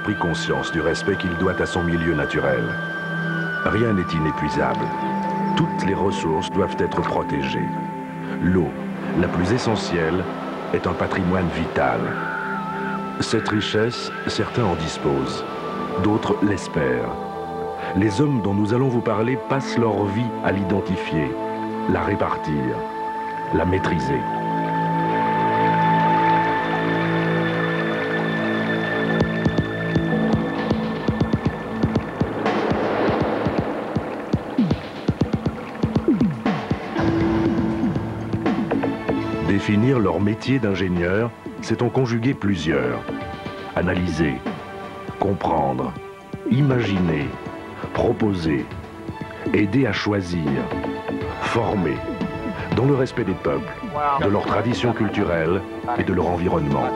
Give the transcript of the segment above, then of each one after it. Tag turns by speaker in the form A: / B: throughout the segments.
A: pris conscience du respect qu'il doit à son milieu naturel. Rien n'est inépuisable. Toutes les ressources doivent être protégées. L'eau, la plus essentielle, est un patrimoine vital. Cette richesse, certains en disposent, d'autres l'espèrent. Les hommes dont nous allons vous parler passent leur vie à l'identifier, la répartir, la maîtriser. Définir leur métier d'ingénieur, c'est en conjuguer plusieurs. Analyser, comprendre, imaginer, proposer, aider à choisir, former, dans le respect des peuples, de leurs traditions culturelles et de leur environnement.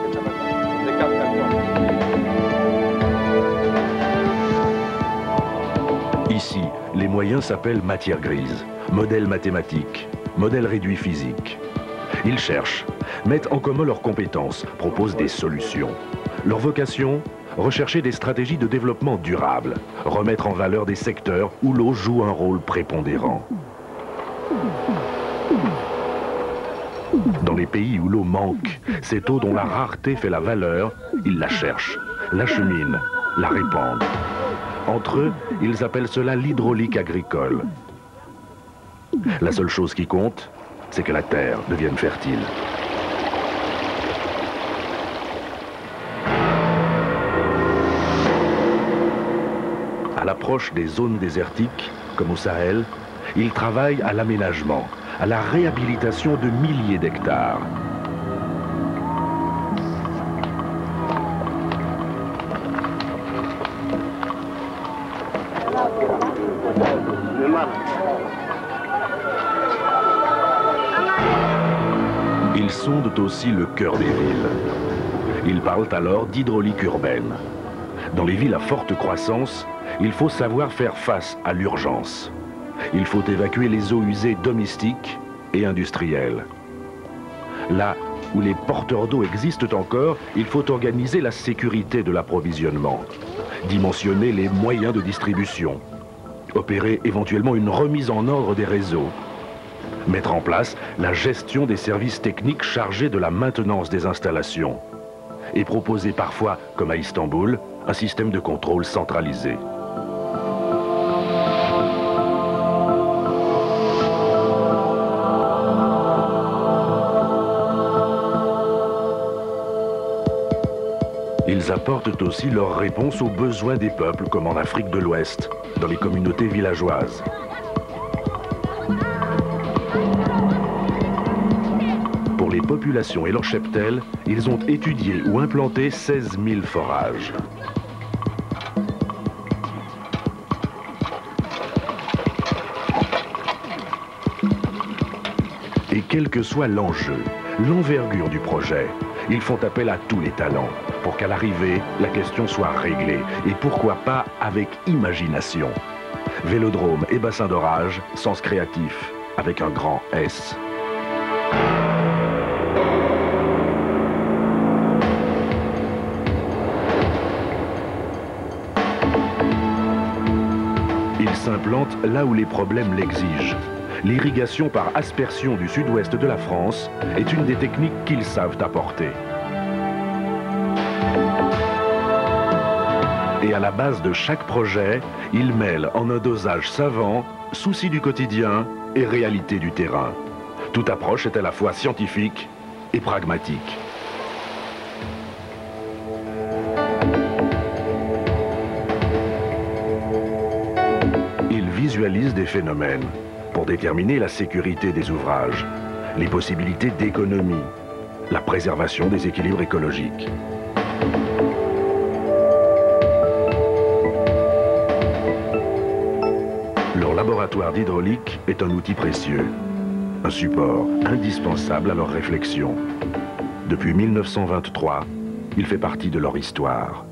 A: Ici, les moyens s'appellent matière grise, modèle mathématique, modèle réduit physique. Ils cherchent, mettent en commun leurs compétences, proposent des solutions. Leur vocation, rechercher des stratégies de développement durable, remettre en valeur des secteurs où l'eau joue un rôle prépondérant. Dans les pays où l'eau manque, cette eau dont la rareté fait la valeur, ils la cherchent, l'acheminent, la répandent. Entre eux, ils appellent cela l'hydraulique agricole. La seule chose qui compte, c'est que la terre devienne fertile. À l'approche des zones désertiques, comme au Sahel, ils travaillent à l'aménagement, à la réhabilitation de milliers d'hectares. Ils sondent aussi le cœur des villes. Ils parlent alors d'hydraulique urbaine. Dans les villes à forte croissance, il faut savoir faire face à l'urgence. Il faut évacuer les eaux usées domestiques et industrielles. Là où les porteurs d'eau existent encore, il faut organiser la sécurité de l'approvisionnement, dimensionner les moyens de distribution, opérer éventuellement une remise en ordre des réseaux, mettre en place la gestion des services techniques chargés de la maintenance des installations et proposer parfois, comme à Istanbul, un système de contrôle centralisé. Ils apportent aussi leur réponse aux besoins des peuples, comme en Afrique de l'Ouest, dans les communautés villageoises. Pour les populations et leurs cheptels, ils ont étudié ou implanté 16 000 forages. Et quel que soit l'enjeu, l'envergure du projet, ils font appel à tous les talents pour qu'à l'arrivée, la question soit réglée. Et pourquoi pas avec imagination. Vélodrome et bassin d'orage, sens créatif, avec un grand S. Ils s'implantent là où les problèmes l'exigent. L'irrigation par aspersion du sud-ouest de la France est une des techniques qu'ils savent apporter. Et à la base de chaque projet, ils mêlent en un dosage savant, souci du quotidien et réalité du terrain. Toute approche est à la fois scientifique et pragmatique. Ils visualisent des phénomènes pour déterminer la sécurité des ouvrages, les possibilités d'économie, la préservation des équilibres écologiques. Leur laboratoire d'hydraulique est un outil précieux, un support indispensable à leur réflexion. Depuis 1923, il fait partie de leur histoire.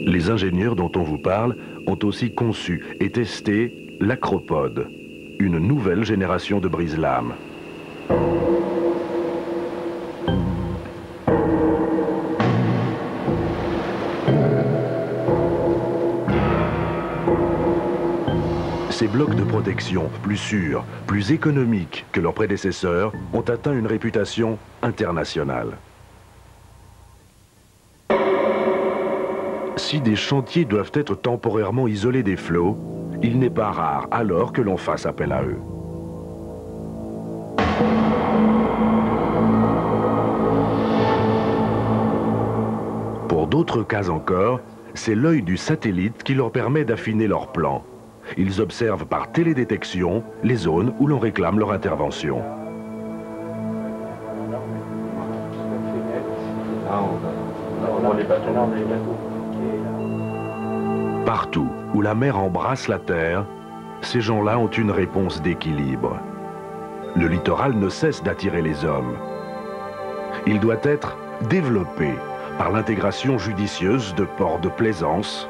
A: Les ingénieurs dont on vous parle ont aussi conçu et testé l'acropode, une nouvelle génération de brise-lames. Ces blocs de protection, plus sûrs, plus économiques que leurs prédécesseurs, ont atteint une réputation internationale. Si des chantiers doivent être temporairement isolés des flots, il n'est pas rare alors que l'on fasse appel à eux. Pour d'autres cas encore, c'est l'œil du satellite qui leur permet d'affiner leurs plans. Ils observent par télédétection les zones où l'on réclame leur intervention. Partout où la mer embrasse la terre, ces gens-là ont une réponse d'équilibre. Le littoral ne cesse d'attirer les hommes. Il doit être développé par l'intégration judicieuse de ports de plaisance,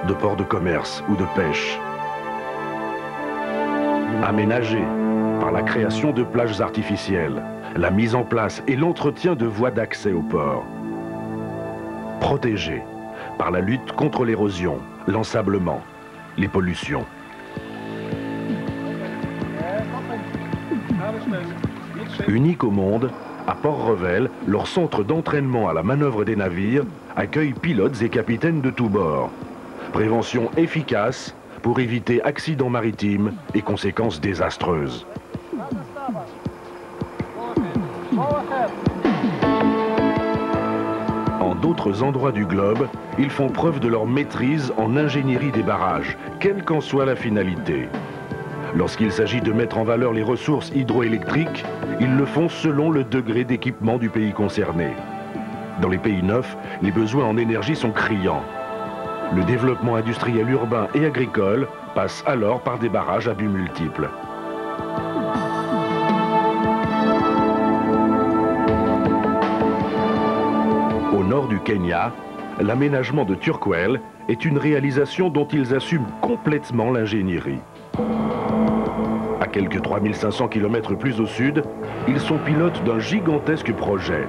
A: de ports de commerce ou de pêche. Aménagé par la création de plages artificielles, la mise en place et l'entretien de voies d'accès au port. Protégé par la lutte contre l'érosion, l'ensablement, les pollutions. Unique au monde, à Port-Revel, leur centre d'entraînement à la manœuvre des navires accueille pilotes et capitaines de tous bords. Prévention efficace pour éviter accidents maritimes et conséquences désastreuses. En d'autres endroits du globe, ils font preuve de leur maîtrise en ingénierie des barrages, quelle qu'en soit la finalité. Lorsqu'il s'agit de mettre en valeur les ressources hydroélectriques, ils le font selon le degré d'équipement du pays concerné. Dans les pays neufs, les besoins en énergie sont criants. Le développement industriel urbain et agricole passe alors par des barrages à buts multiples. Au nord du Kenya, l'aménagement de Turkwel est une réalisation dont ils assument complètement l'ingénierie. À quelques 3500 km plus au sud, ils sont pilotes d'un gigantesque projet.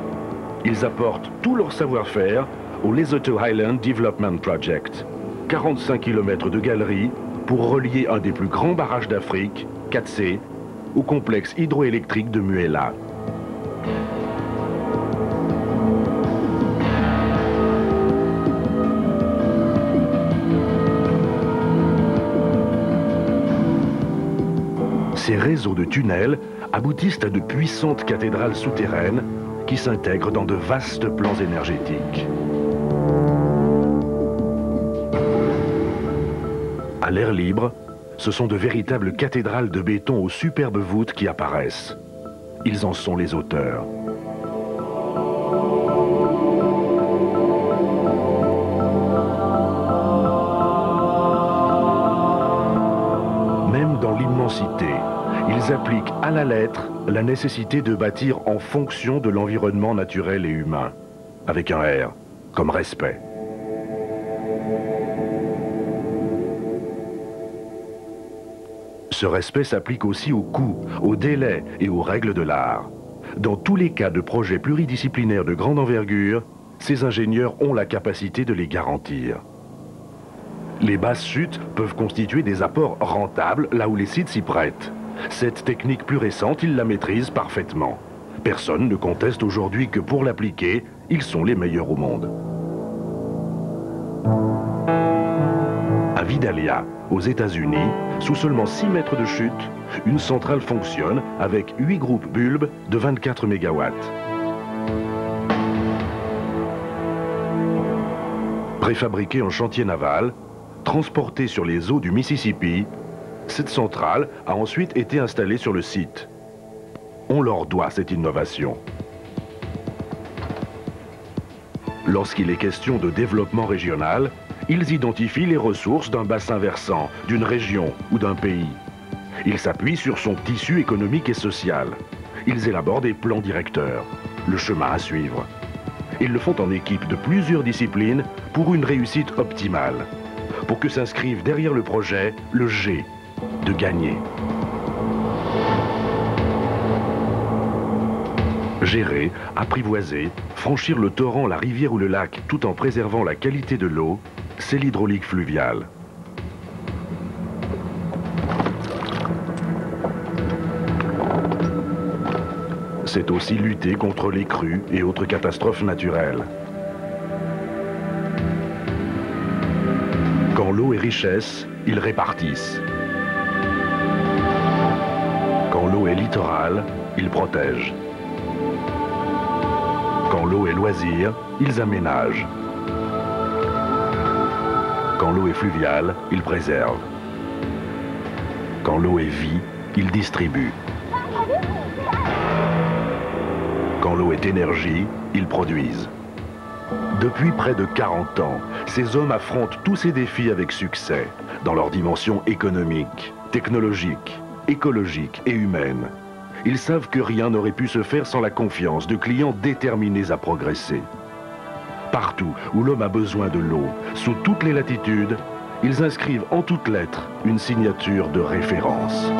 A: Ils apportent tout leur savoir-faire au Lesotho Highland Development Project. 45 km de galeries pour relier un des plus grands barrages d'Afrique, Katsé, au complexe hydroélectrique de Muela. Ces réseaux de tunnels aboutissent à de puissantes cathédrales souterraines qui s'intègrent dans de vastes plans énergétiques. À l'air libre, ce sont de véritables cathédrales de béton aux superbes voûtes qui apparaissent. Ils en sont les auteurs. Même dans l'immensité, ils appliquent à la lettre la nécessité de bâtir en fonction de l'environnement naturel et humain, avec un R, comme respect. Ce respect s'applique aussi aux coûts, aux délais et aux règles de l'art. Dans tous les cas de projets pluridisciplinaires de grande envergure, ces ingénieurs ont la capacité de les garantir. Les basses chutes peuvent constituer des apports rentables là où les sites s'y prêtent. Cette technique plus récente, ils la maîtrisent parfaitement. Personne ne conteste aujourd'hui que pour l'appliquer, ils sont les meilleurs au monde. À Vidalia, aux États-Unis, sous seulement 6 mètres de chute, une centrale fonctionne avec 8 groupes bulbes de 24 MW. Préfabriquée en chantier naval, transportée sur les eaux du Mississippi, cette centrale a ensuite été installée sur le site. On leur doit cette innovation. Lorsqu'il est question de développement régional, ils identifient les ressources d'un bassin versant, d'une région ou d'un pays. Ils s'appuient sur son tissu économique et social. Ils élaborent des plans directeurs, le chemin à suivre. Ils le font en équipe de plusieurs disciplines pour une réussite optimale. Pour que s'inscrive derrière le projet le G, de gagner. Gérer, apprivoiser, franchir le torrent, la rivière ou le lac tout en préservant la qualité de l'eau, c'est l'hydraulique fluviale. C'est aussi lutter contre les crues et autres catastrophes naturelles. Quand l'eau est richesse, ils répartissent. Quand l'eau est littorale, ils protègent. Quand l'eau est loisir, ils aménagent. Quand l'eau est fluviale, ils préservent. Quand l'eau est vie, ils distribuent. Quand l'eau est énergie, ils produisent. Depuis près de 40 ans, ces hommes affrontent tous ces défis avec succès, dans leurs dimensions économiques, technologiques, écologiques et humaines. Ils savent que rien n'aurait pu se faire sans la confiance de clients déterminés à progresser. Partout où l'homme a besoin de l'eau, sous toutes les latitudes, ils inscrivent en toutes lettres une signature de référence.